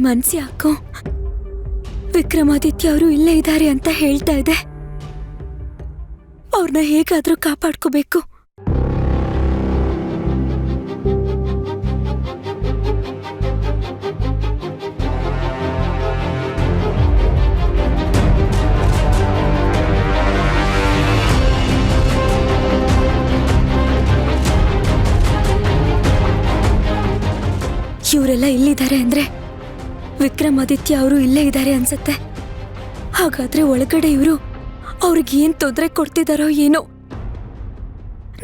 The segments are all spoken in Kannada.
ಮನ್ಸು ಯಾಕೋ ವಿಕ್ರಮಾದಿತ್ಯ ಅವರು ಇಲ್ಲೇ ಇದ್ದಾರೆ ಅಂತ ಹೇಳ್ತಾ ಇದೆ. ಅವ್ರನ್ನ ಹೇಗಾದ್ರೂ ಕಾಪಾಡ್ಕೋಬೇಕು. ಇವರೆಲ್ಲ ಇಲ್ಲಿದ್ದಾರೆ ಅಂದ್ರೆ ವಿಕ್ರಮಾದಿತ್ಯ ಅವರು ಇಲ್ಲೇ ಇದ್ದಾರೆ ಅನ್ಸತ್ತೆ. ಹಾಗಾದ್ರೆ ಒಳಗಡೆ ಇವರು ಅವ್ರಿಗೇನ್ ತೊಂದರೆ ಕೊಡ್ತಿದಾರೋ ಏನೋ.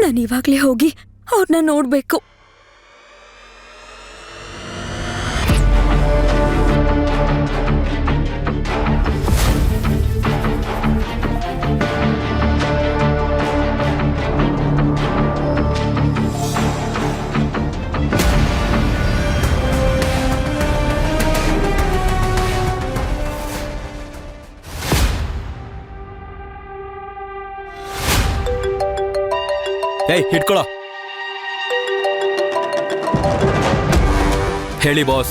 ನಾನು ಇವಾಗ್ಲೇ ಹೋಗಿ ಅವ್ರನ್ನ ನೋಡ್ಬೇಕು. ಏಯ್ ಹಿಡ್ಕೊಳ್ಳೋ. ಹೇಳಿ ಬಾಸ್.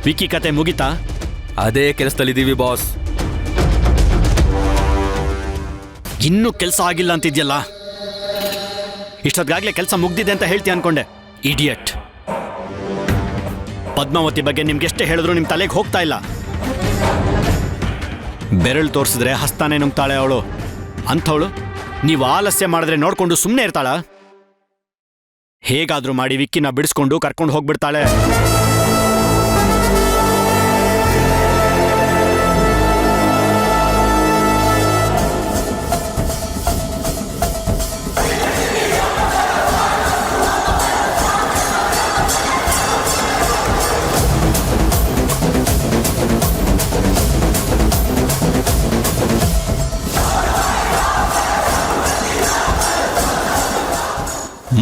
ವಿಕ್ಕಿ ಕತೆ ಮುಗಿತಾ? ಅದೇ ಕೆಲಸದಲ್ಲಿದ್ದೀವಿ ಬಾಸ್. ಇನ್ನೂ ಕೆಲಸ ಆಗಿಲ್ಲ ಅಂತಿದ್ಯಲ್ಲ. ಇಷ್ಟೊತ್ತಿಗಾಗ್ಲೇ ಕೆಲಸ ಮುಗ್ದಿದೆ ಅಂತ ಹೇಳ್ತೀಯ ಅನ್ಕೊಂಡೆ. ಇಡಿಯಟ್. ಪದ್ಮಾವತಿ ಬಗ್ಗೆ ನಿಮ್ಗೆಷ್ಟೇ ಹೇಳಿದ್ರು ನಿಮ್ ತಲೆಗೆ ಹೋಗ್ತಾ ಇಲ್ಲ. ಬೆರಳು ತೋರಿಸಿದ್ರೆ ಹಸ್ತಾನೆ ನುಂಗ್ತಾಳೆ ಅವಳು. ಅಂಥವಳು ನೀವು ಆಲಸ್ಯ ಮಾಡಿದ್ರೆ ನೋಡ್ಕೊಂಡು ಸುಮ್ಮನೆ ಇರ್ತಾಳ? ಹೇಗಾದ್ರೂ ಮಾಡಿ ವಿಕ್ಕಿನ ಬಿಡಿಸ್ಕೊಂಡು ಕರ್ಕೊಂಡು ಹೋಗ್ಬಿಡ್ತಾಳೆ.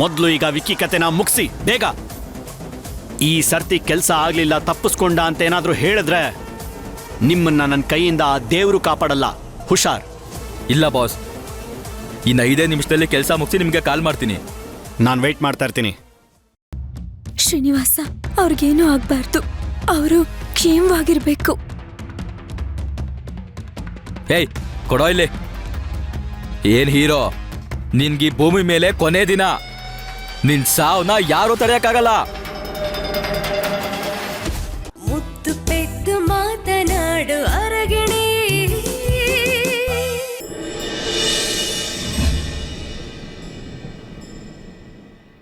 ಮೊದಲು ಈಗ ವಿಕ್ಕಿ ಕತೆನ ಮುಗಿಸಿ ಬೇಗ. ಈ ಸರ್ತಿ ಕೆಲಸ ಆಗ್ಲಿಲ್ಲ, ತಪ್ಪಿಸ್ಕೊಂಡ ಅಂತ ಏನಾದ್ರೂ ಹೇಳಿದ್ರೆ ನಿಮ್ಮನ್ನ ನನ್ನ ಕೈಯಿಂದ ಆ ದೇವರು ಕಾಪಾಡಲ್ಲ. ಹುಷಾರ್. ಇಲ್ಲ ಬಾಸ್, ಇನ್ನು 5 ನಿಮಿಷದಲ್ಲಿ ಕೆಲಸ ಮುಗಿಸಿ ನಿಮಗೆ ಕಾಲ್ ಮಾಡ್ತೀನಿ. ನಾನು ವೆಯ್ಟ್ ಮಾಡ್ತಾ ಇರ್ತೀನಿ. ಶ್ರೀನಿವಾಸ, ಅವ್ರಿಗೇನೂ ಆಗ್ಬಾರ್ದು. ಅವರು ಕ್ಷೇಮವಾಗಿರ್ಬೇಕು. ಏಯ್ ಕೊಡೋ ಇಲ್ಲಿ. ಏನ್ ಹೀರೋ, ನಿನ್ಗೆ ಭೂಮಿ ಮೇಲೆ ಕೊನೆ ದಿನ. ನಿನ್ ಸಾವನ್ನ ಯಾರೂ ತಡೆಯಕ್ಕಾಗಲ್ಲ.